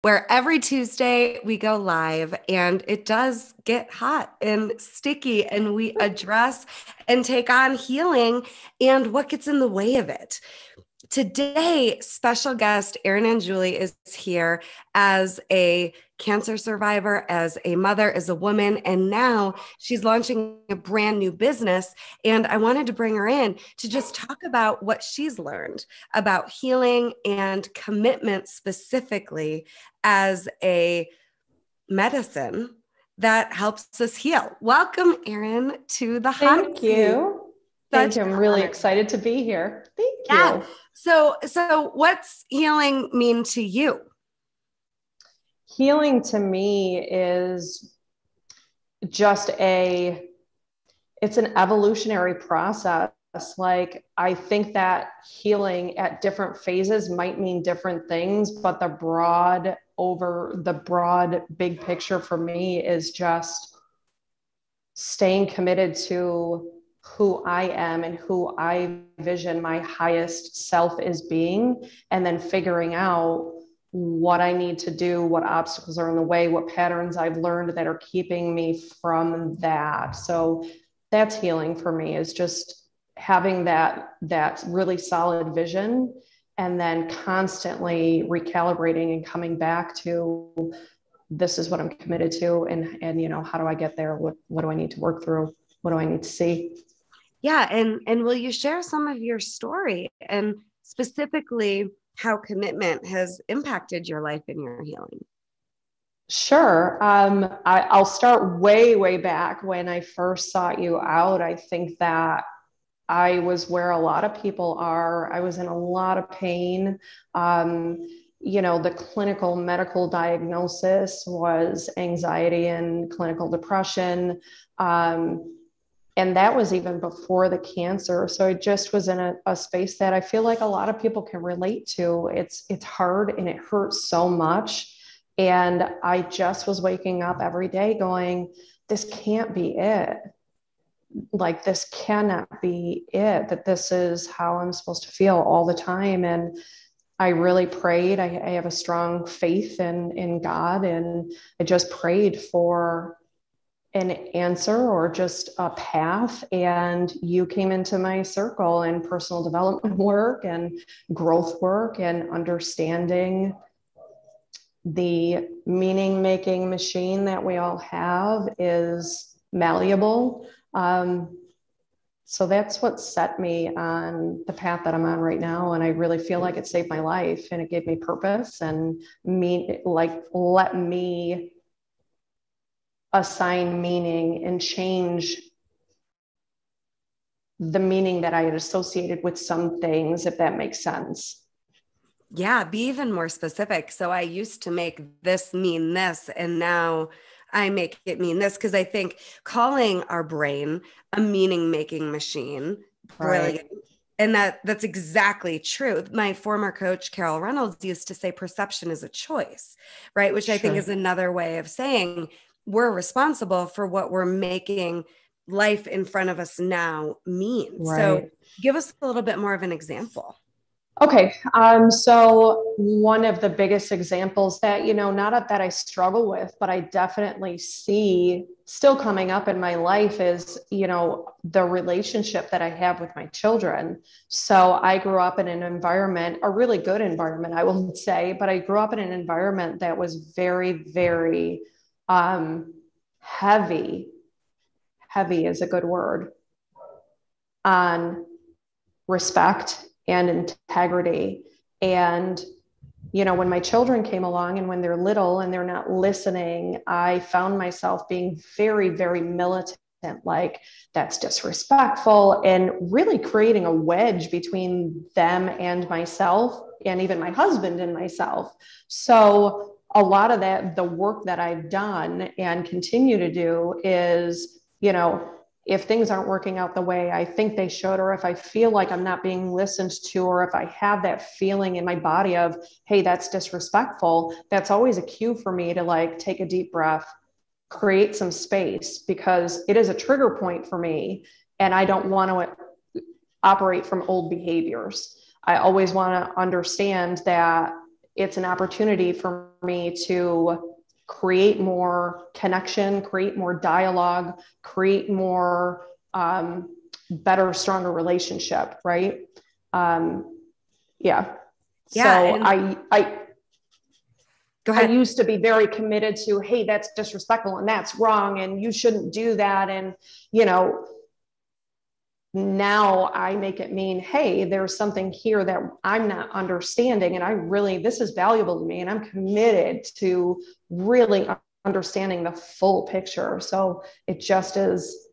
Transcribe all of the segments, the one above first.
where every Tuesday we go live and it does get hot and sticky, and we address and take on healing and what gets in the way of it. Today, special guest Erin Angiulli is here as a cancer survivor, as a mother, as a woman, and now she's launching a brand new business. And I wanted to bring her in to just talk about what she's learned about healing and commitment, specifically as a medicine that helps us heal. Welcome, Erin, to the hot Thank seat. you. Such Thank you. I'm an really honor. excited to be here. Thank Yeah. you. So what's healing mean to you? Healing to me is just it's an evolutionary process. Like, I think that healing at different phases might mean different things, but the broad big picture for me is just staying committed to who I am and who I vision my highest self as being, and then figuring out what I need to do, what obstacles are in the way, what patterns I've learned that are keeping me from that. So that's healing for me, is just having that really solid vision, and then constantly recalibrating and coming back to, this is what I'm committed to. And, how do I get there? What do I need to work through? What do I need to see? Yeah, and will you share some of your story and specifically how commitment has impacted your life and your healing? Sure. I'll start way back when I first sought you out. I think that I was where a lot of people are. I was in a lot of pain. The clinical medical diagnosis was anxiety and clinical depression. And that was even before the cancer. So I just was in a space that I feel like a lot of people can relate to. It's hard and it hurts so much. And I just was waking up every day going, this can't be it. Like, this cannot be it, that this is how I'm supposed to feel all the time. And I really prayed. I have a strong faith in God. And I just prayed for an answer or just a path. And you came into my circle, and personal development work and growth work and understanding the meaning making machine that we all have is malleable. So that's what set me on the path that I'm on right now. And I really feel like it saved my life, and it gave me purpose and let me assign meaning and change the meaning that I had associated with some things, if that makes sense. Yeah, be even more specific. So I used to make this mean this, and now I make it mean this, because I think calling our brain a meaning making machine, Right. brilliant. And that's exactly true. My former coach, Carol Reynolds, used to say perception is a choice, right? Which I think Sure. is another way of saying we're responsible for what we're making life in front of us now mean. So Right. give us a little bit more of an example. Okay. So one of the biggest examples that, not that I struggle with, but I definitely see still coming up in my life is, the relationship that I have with my children. So I grew up in an environment, a really good environment, I will say, but I grew up in an environment that was very, very heavy. Heavy is a good word, on respect and integrity. And, when my children came along, and when they're little and they're not listening, I found myself being very, very militant, like, that's disrespectful, and really creating a wedge between them and myself, and even my husband and myself. So a lot of the work that I've done and continue to do is, if things aren't working out the way I think they should, or if I feel like I'm not being listened to, or if I have that feeling in my body of, hey, that's disrespectful, that's always a cue for me to take a deep breath, create some space, because it is a trigger point for me. And I don't want to operate from old behaviors. I always want to understand that it's an opportunity for me to create more connection, create more dialogue, create more better, stronger relationship, right? Yeah. Yeah. So And go I ahead. used to be very committed to, hey, that's disrespectful and that's wrong and you shouldn't do that. And, you know, now I make it mean, hey, there's something here that I'm not understanding. And I really, this is valuable to me. And I'm committed to really understanding the full picture. So it just is,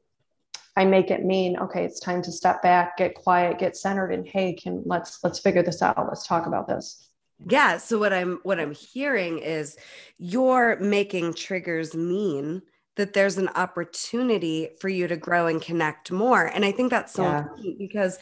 I make it mean, okay, it's time to step back, get quiet, get centered, and hey, let's figure this out. Let's talk about this. Yeah. So what I'm hearing is you're making triggers mean that there's an opportunity for you to grow and connect more. And I think that's so Yeah. important because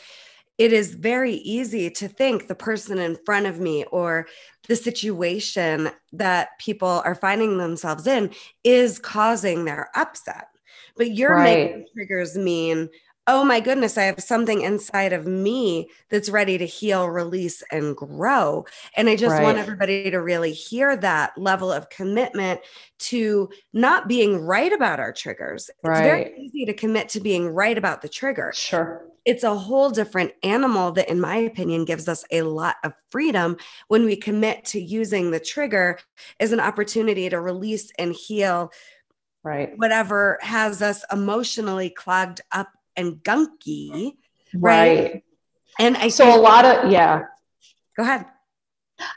it is very easy to think the person in front of me or the situation that people are finding themselves in is causing their upset. But you're making Right. triggers mean, oh my goodness, I have something inside of me that's ready to heal, release, and grow. And I just want Right. everybody to really hear that level of commitment to not being right about our triggers. It's very Right. easy to commit to being right about the trigger. Sure. It's a whole different animal that, in my opinion, gives us a lot of freedom when we commit to using the trigger as an opportunity to release and heal Right. whatever has us emotionally clogged up and gunky, right? Right. And I So a think, lot of, yeah, go ahead.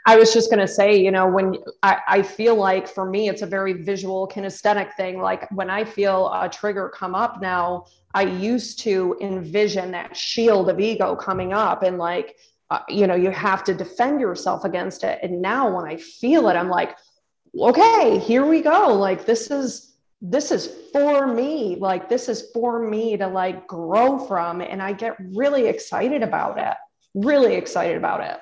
I was just going to say, you know, when I feel like for me, it's a very visual kinesthetic thing. Like when I feel a trigger come up now, I used to envision that shield of ego coming up and like, you know, you have to defend yourself against it. And now when I feel it, I'm like, okay, here we go. Like this is for me. Like this is for me to like grow from. And I get really excited about it. Really excited about it.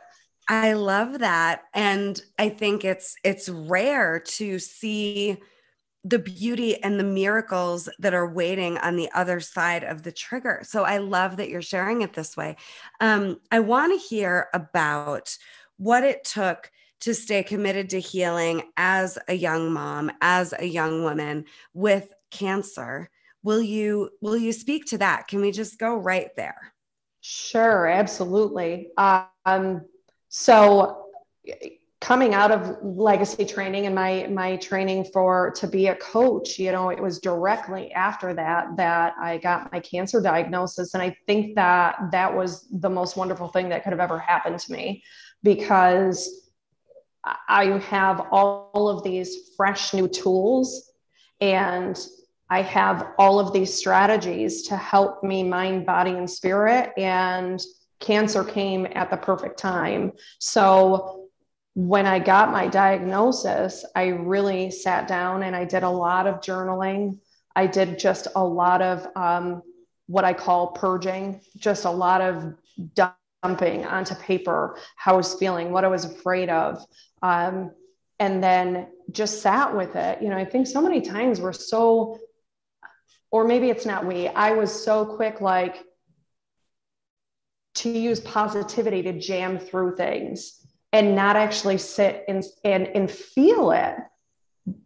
I love that. And I think it's rare to see the beauty and the miracles that are waiting on the other side of the trigger. So I love that you're sharing it this way. I want to hear about what it took to stay committed to healing as a young mom, as a young woman with cancer. Will you speak to that? Can we just go right there? Sure, absolutely. So coming out of legacy training and my training for to be a coach, you know, it was directly after that I got my cancer diagnosis. And I think that was the most wonderful thing that could have ever happened to me because I have all of these fresh new tools and I have all of these strategies to help me mind, body, and spirit. And cancer came at the perfect time. So when I got my diagnosis, I really sat down and I did a lot of journaling. I did just a lot of what I call purging, just a lot of dumping onto paper how I was feeling, what I was afraid of. And then just sat with it. You know, I think so many times we're so, or maybe it's not we, I was so quick, like to use positivity to jam through things and not actually sit and feel it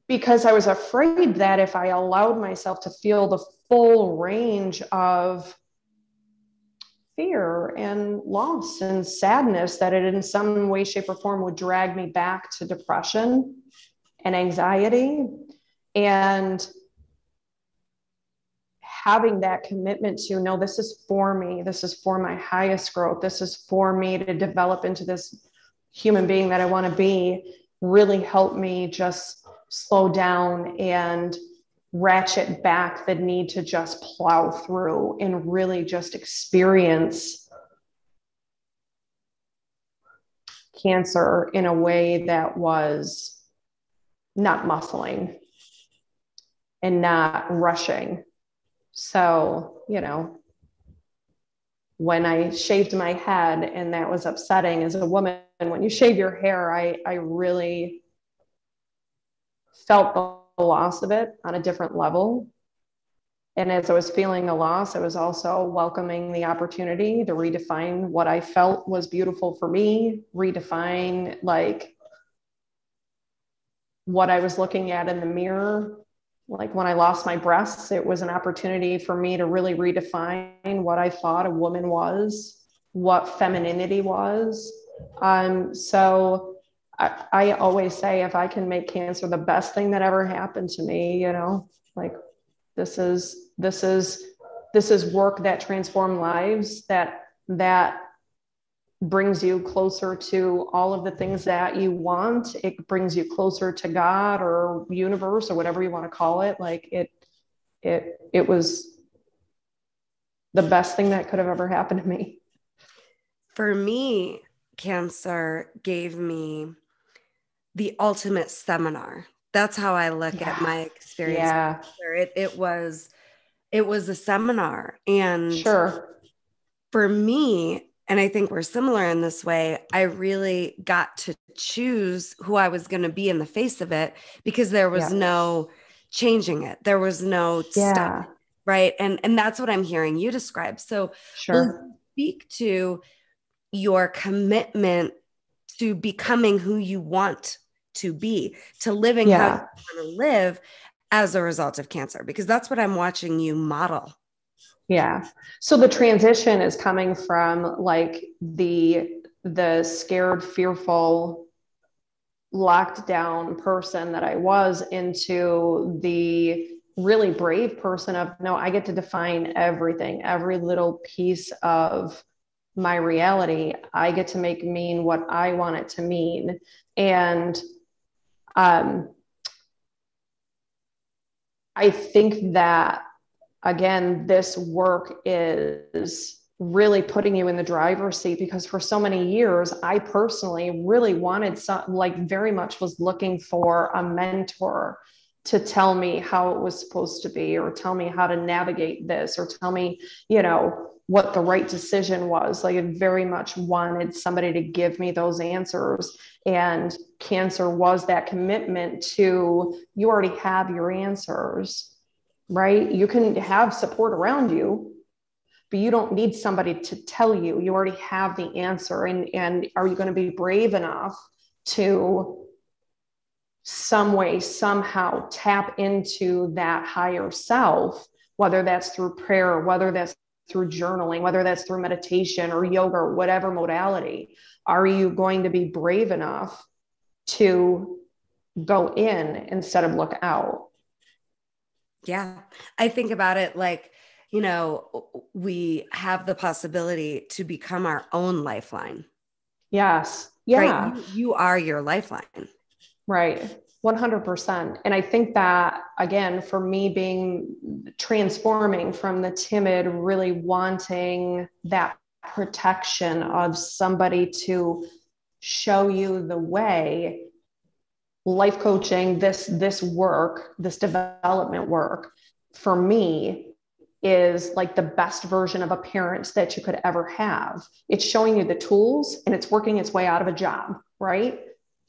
because I was afraid that if I allowed myself to feel the full range of fear and loss and sadness, that it in some way, shape, or form would drag me back to depression and anxiety. And having that commitment to no, this is for me, this is for my highest growth, this is for me to develop into this human being that I want to be, really helped me just slow down and ratchet back the need to just plow through and really just experience cancer in a way that was not muscling and not rushing. So, you know, when I shaved my head and that was upsetting as a woman, when you shave your hair, I really felt the loss of it on a different level. And as I was feeling the loss, I was also welcoming the opportunity to redefine what I felt was beautiful for me, redefine like what I was looking at in the mirror. Like when I lost my breasts, it was an opportunity for me to really redefine what I thought a woman was, what femininity was. So I always say, if I can make cancer the best thing that ever happened to me, you know, like this is work that transformed lives, that brings you closer to all of the things that you want. It brings you closer to God or universe or whatever you want to call it. Like it was the best thing that could have ever happened to me. For me, cancer gave me the ultimate seminar. That's how I look at my experience. Yeah. It was a seminar. And Sure. for me, and I think we're similar in this way, I really got to choose who I was going to be in the face of it, because there was no changing it. There was no stop, right? And that's what I'm hearing you describe. So will you speak to your commitment to becoming who you want to be, to living how you want to live as a result of cancer? Because that's what I'm watching you model. Yeah. So the transition is coming from like the scared, fearful, locked down person that I was into the really brave person of, no, I get to define everything, every little piece of my reality. I get to make mean what I want it to mean. And I think that, again, this work is really putting you in the driver's seat, because for so many years, I personally really wanted very much was looking for a mentor to tell me how it was supposed to be, or tell me how to navigate this, or tell me, you know, what the right decision was. Like, I very much wanted somebody to give me those answers. And cancer was that commitment to, you already have your answers. Right? You can have support around you, but you don't need somebody to tell you. You already have the answer. And are you going to be brave enough to some way, somehow tap into that higher self, whether that's through prayer, whether that's through journaling, whether that's through meditation or yoga or whatever modality? Are you going to be brave enough to go in instead of look out? Yeah. I think about it like, you know, we have the possibility to become our own lifeline. Yes. Yeah. Right. You are your lifeline. Right. 100%. And I think that, again, for me, transforming from the timid, really wanting that protection of somebody to show you the way, life coaching, this work, this development work, for me, is like the best version of a parent that you could ever have. It's showing you the tools, and it's working its way out of a job, right?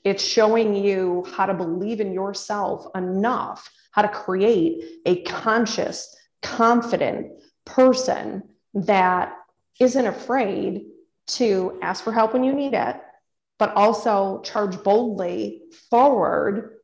It's showing you how to believe in yourself enough, how to create a conscious, confident person that isn't afraid to ask for help when you need it, but also charge boldly forward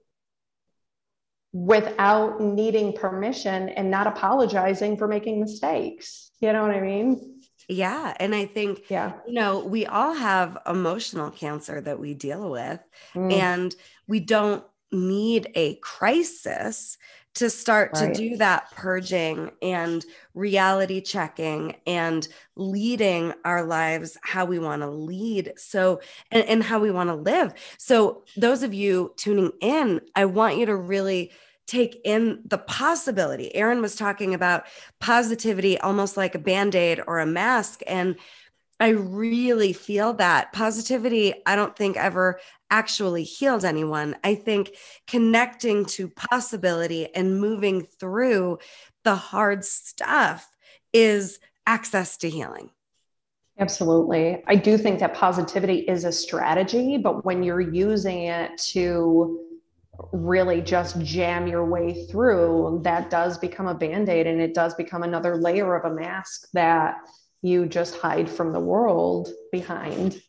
without needing permission and not apologizing for making mistakes. You know what I mean? Yeah. And I think, you know, we all have emotional cancer that we deal with, and we don't need a crisis to start to do that purging and reality checking and leading our lives how we want to lead. So, and how we want to live. So those of you tuning in, I want you to really take in the possibility. Erin was talking about positivity almost like a Band-Aid or a mask. And I really feel that positivity, I don't think ever actually healed anyone. I think connecting to possibility and moving through the hard stuff is access to healing. Absolutely. I do think that positivity is a strategy, but when you're using it to really just jam your way through, that does become a Band-Aid, and it does become another layer of a mask that you just hide from the world behind,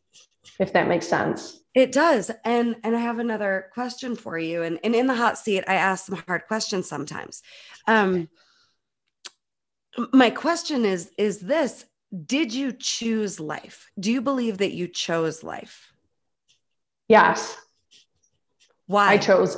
if that makes sense. It does. And I have another question for you. And in the hot seat, I ask some hard questions sometimes. My question is this: did you choose life? Do you believe that you chose life? Yes, I Why? chose.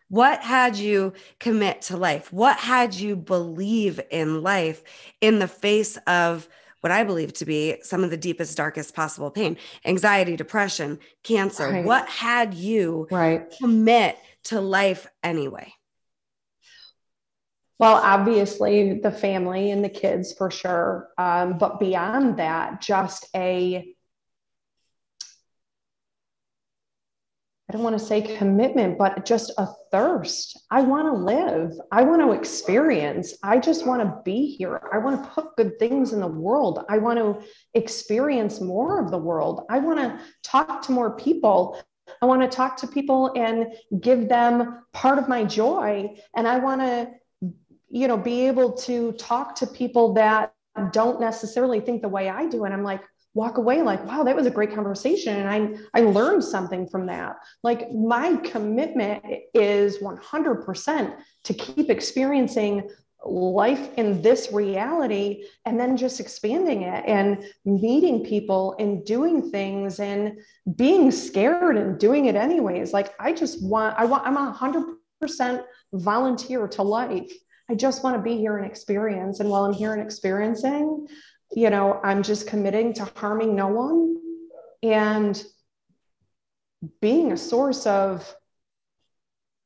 What had you commit to life? What had you believe in life in the face of what I believe to be some of the deepest, darkest possible pain, anxiety, depression, cancer? Right. What had you Right. commit to life anyway? Well, obviously the family and the kids for sure. But beyond that, just I don't want to say commitment, but just a thirst. I want to live. I want to experience. I just want to be here. I want to put good things in the world. I want to experience more of the world. I want to talk to more people. I want to talk to people and give them part of my joy. And I want to, be able to talk to people that don't necessarily think the way I do. And I'm like, walk away like, wow, that was a great conversation. And I learned something from that. Like my commitment is 100% to keep experiencing life in this reality and then just expanding it and meeting people and doing things and being scared and doing it anyways. Like I'm 100% volunteer to life. I just want to be here and experience. And while I'm here and experiencing, I'm just committing to harming no one and being a source of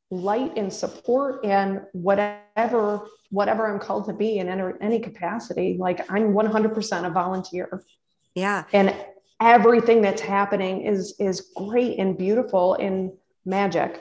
light and support and whatever I'm called to be in any capacity. Like I'm 100% a volunteer. Yeah. And everything that's happening is great and beautiful and magic.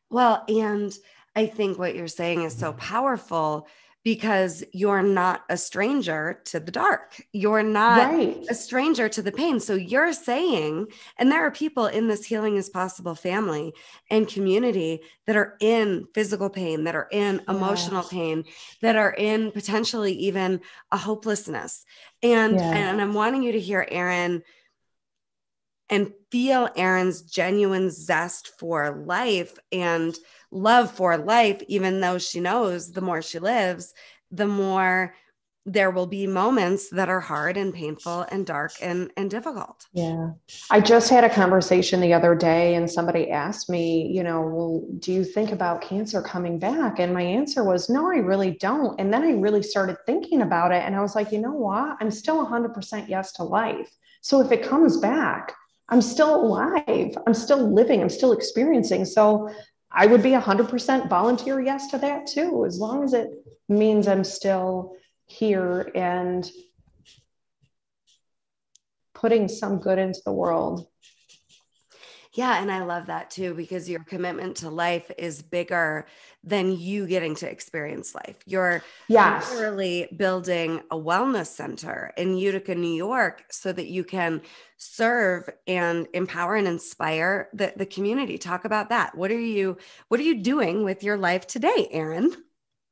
Well, and I think what you're saying is so powerful because you're not a stranger to the dark. You're not Right. a stranger to the pain. So you're saying, and there are people in this Healing is Possible family and community that are in physical pain, that are in emotional Yes. pain, that are in potentially even a hopelessness. And I'm wanting you to hear Erin and feel Erin's genuine zest for life and love for life, even though she knows the more she lives, the more there will be moments that are hard and painful and dark and difficult. Yeah. I just had a conversation the other day and somebody asked me, well, do you think about cancer coming back? And my answer was, no, I really don't. And then I really started thinking about it. And I was like, you know what? I'm still 100% yes to life. So if it comes back, I'm still alive. I'm still living. I'm still experiencing. So I would be 100% volunteer yes to that too, as long as it means I'm still here and putting some good into the world. Yeah. And I love that too, because your commitment to life is bigger than you getting to experience life. You're literally building a wellness center in Utica, New York, so that you can serve and empower and inspire the community. Talk about that. What are you doing with your life today, Erin?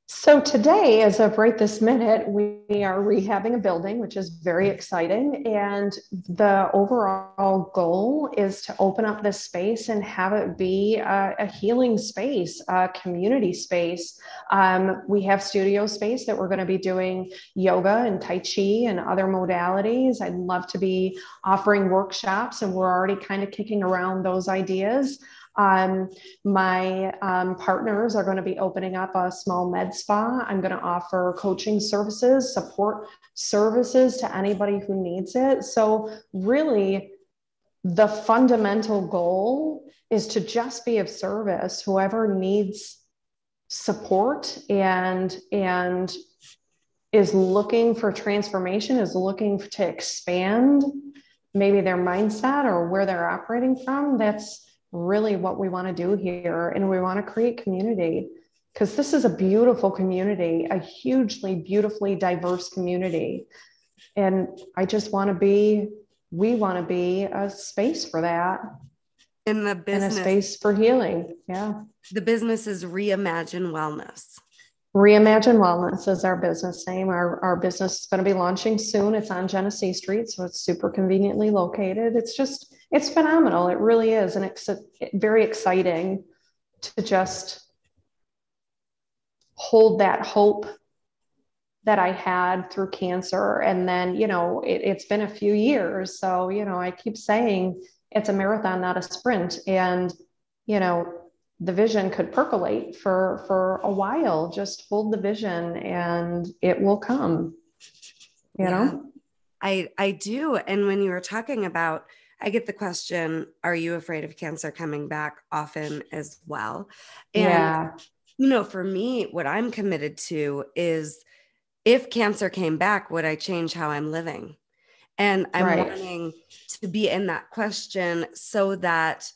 So today, as of right this minute, we are rehabbing a building, which is very exciting. And the overall goal is to open up this space and have it be a healing space, a community space. We have studio space that we're going to be doing yoga and Tai Chi and other modalities. I'd love to be offering workshops, and we're already kind of kicking around those ideas. My partners are going to be opening up a small med spa. I'm going to offer coaching services, support services to anybody who needs it. So really, the fundamental goal is to just be of service. Whoever needs support and is looking for transformation, is looking to expand maybe their mindset or where they're operating from, that's really what we want to do here. And we want to create community, because this is a beautiful community, a hugely beautifully diverse community. And we want to be a space for that. In the business. And a space for healing. Yeah. The business is Reimagine Wellness. Reimagine Wellness is our business name. Our business is going to be launching soon. It's on Genesee Street, so it's super conveniently located. It's It's phenomenal. It really is. And it's very exciting to just hold that hope that I had through cancer. And then, it's been a few years. So, I keep saying it's a marathon, not a sprint. And, the vision could percolate for a while. Just hold the vision and it will come, you know? I do. And when you were talking about, I get the question, are you afraid of cancer coming back often as well? And, Yeah. for me, what I'm committed to is if cancer came back, would I change how I'm living? And I'm Right. wanting to be in that question so that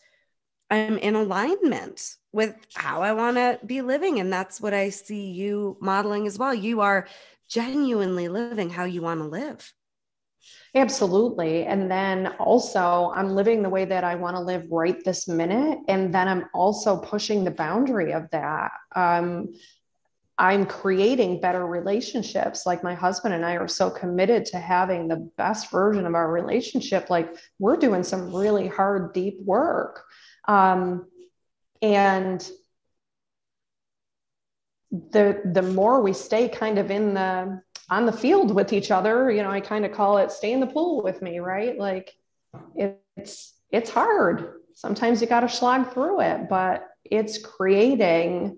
I'm in alignment with how I want to be living. And that's what I see you modeling as well. You are genuinely living how you want to live. Absolutely. And then also, I'm living the way that I want to live right this minute. And then I'm also pushing the boundary of that. I'm creating better relationships. Like my husband and I are so committed to having the best version of our relationship. Like we're doing some really hard, deep work. And the more we stay kind of on the field with each other, I kind of call it stay in the pool with me, right? Like it's hard. Sometimes you got to slog through it, but it's creating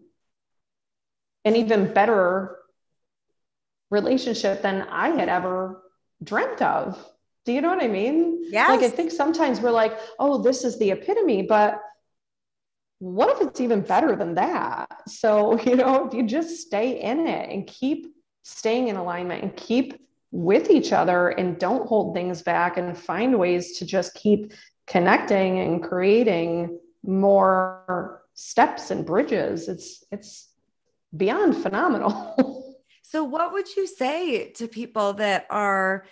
an even better relationship than I had ever dreamt of. Do you know what I mean? Yes. Like, I think sometimes we're like, oh, this is the epitome, but what if it's even better than that? So, if you just stay in it and keep staying in alignment and keep with each other and don't hold things back and find ways to just keep connecting and creating more steps and bridges, it's beyond phenomenal. So, what would you say to people that are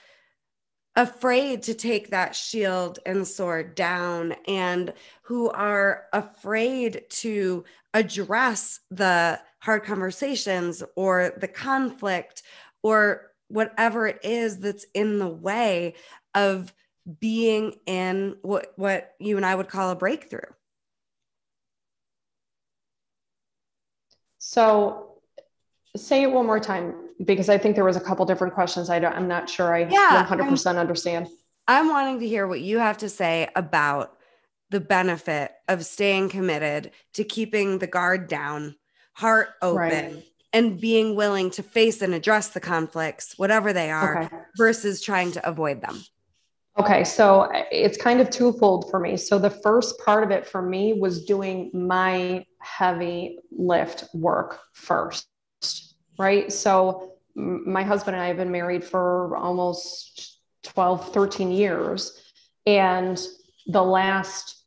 afraid to take that shield and sword down and who are afraid to address the hard conversations or the conflict or whatever it is that's in the way of being in what you and I would call a breakthrough? So say it one more time, because I think there was a couple different questions. I'm not sure I 100% understand. I'm wanting to hear what you have to say about the benefit of staying committed to keeping the guard down, heart open, right, and being willing to face and address the conflicts, whatever they are, okay, versus trying to avoid them. Okay, so it's kind of twofold for me. So the first part of it for me was doing my heavy lift work first, right? So my husband and I have been married for almost 12, 13 years. And the last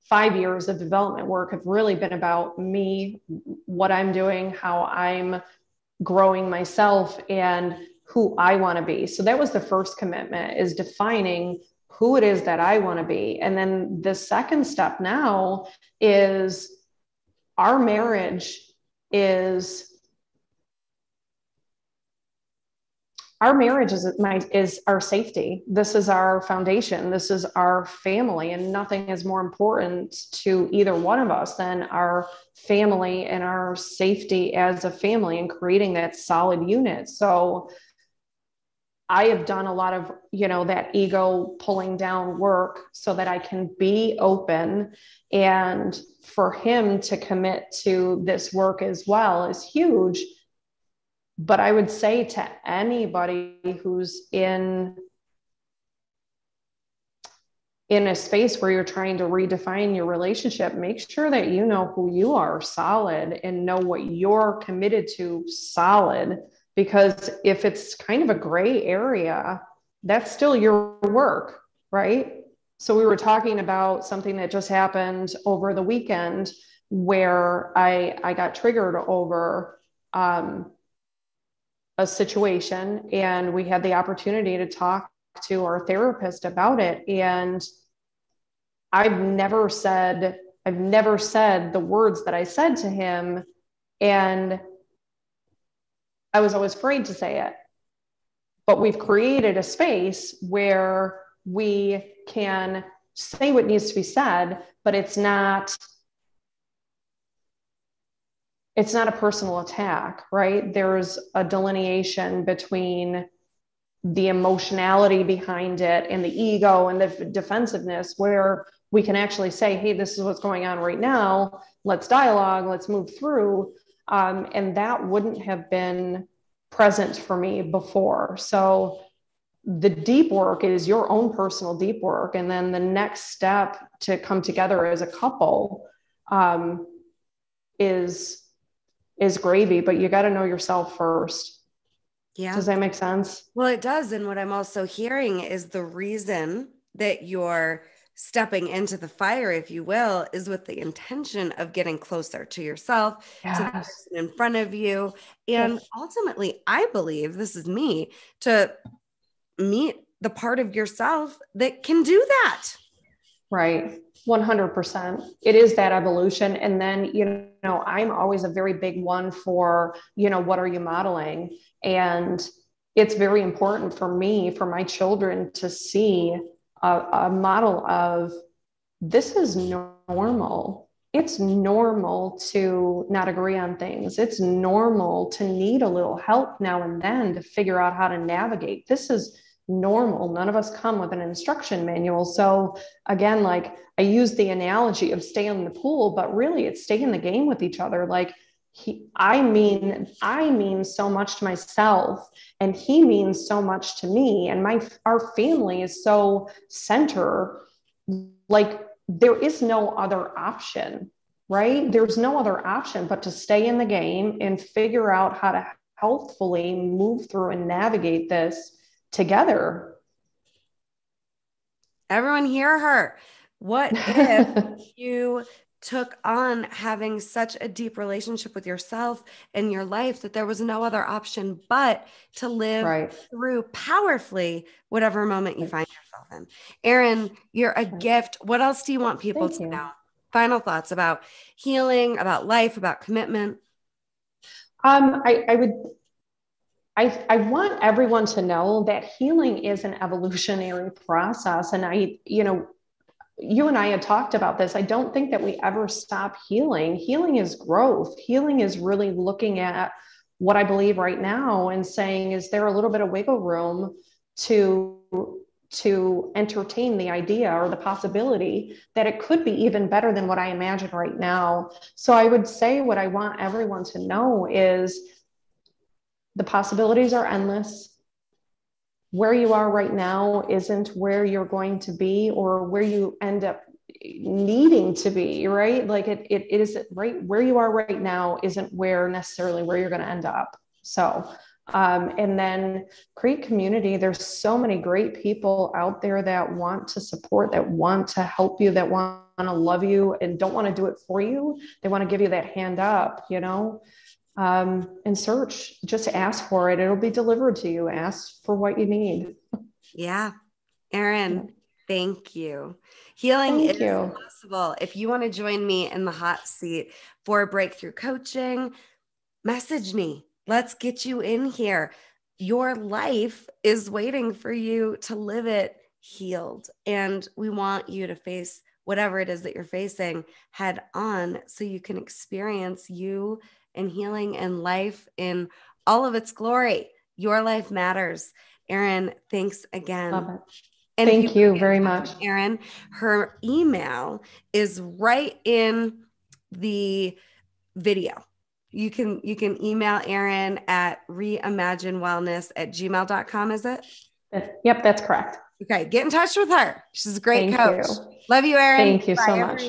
5 years of development work have really been about me, what I'm doing, how I'm growing myself, and who I want to be. So that was the first commitment, is defining who it is that I want to be. And then the second step now is our marriage is our safety. This is our foundation. This is our family, and nothing is more important to either one of us than our family and our safety as a family and creating that solid unit. So I have done a lot of, that ego pulling down work so that I can be open, and for him to commit to this work as well is huge. But I would say to anybody who's in a space where you're trying to redefine your relationship, make sure that you know who you are solid and know what you're committed to solid. Because if it's kind of a gray area, that's still your work, right? So we were talking about something that just happened over the weekend where I got triggered over a situation, and we had the opportunity to talk to our therapist about it. And I've never said the words that I said to him. And I was always afraid to say it, but we've created a space where we can say what needs to be said, but it's not a personal attack, right? There's a delineation between the emotionality behind it and the ego and the defensiveness, where we can actually say, hey, this is what's going on right now. Let's dialogue, let's move through. And that wouldn't have been present for me before. So the deep work is your own personal deep work. And then the next step to come together as a couple is gravy, but you got to know yourself first. Yeah. Does that make sense? Well, it does. And what I'm also hearing is the reason that you're stepping into the fire, if you will, is with the intention of getting closer to yourself, to the Yes. person in front of you. And Yes. ultimately, I believe, this is me, to meet the part of yourself that can do that. Right. 100%. It is that evolution. And then, I'm always a very big one for, what are you modeling? And it's very important for me, for my children to see a model of, this is normal. It's normal to not agree on things. It's normal to need a little help now and then to figure out how to navigate. This is normal. None of us come with an instruction manual. So again, like I use the analogy of stay in the pool, but really it's stay in the game with each other. Like I mean so much to myself, and he means so much to me, and our family is so center. Like there is no other option, right? There's no other option but to stay in the game and figure out how to healthfully move through and navigate this together. Everyone hear her. What if you took on having such a deep relationship with yourself and your life that there was no other option but to live through powerfully whatever moment you find yourself in? Erin, you're a gift. What else do you want people to know? Final thoughts about healing, about life, about commitment? I want everyone to know that healing is an evolutionary process. And you and I had talked about this. I don't think that we ever stop healing. Healing is growth. Healing is really looking at what I believe right now and saying, is there a little bit of wiggle room to entertain the idea or the possibility that it could be even better than what I imagine right now? So I would say what I want everyone to know is the possibilities are endless. Where you are right now isn't where you're going to be or where you end up needing to be, right? Like it is right where you are right now isn't necessarily where you're going to end up. So, and then create community. There's so many great people out there that want to support, that want to help you, that want to love you and don't want to do it for you. They want to give you that hand up, and search, just ask for it. It'll be delivered to you. Ask for what you need. Yeah. Erin, thank you. Healing is possible. If you want to join me in the hot seat for breakthrough coaching, message me. Let's get you in here. Your life is waiting for you to live it healed. And we want you to face whatever it is that you're facing head on so you can experience you and healing and life in all of its glory. Your life matters. Erin, thanks again. Love it. And thank you very much. Erin, her email is right in the video. You can email Erin at reimaginewellness@gmail.com, is it? Yep, that's correct. Okay, get in touch with her. She's a great coach. You. Love you, Erin. Thank you so much.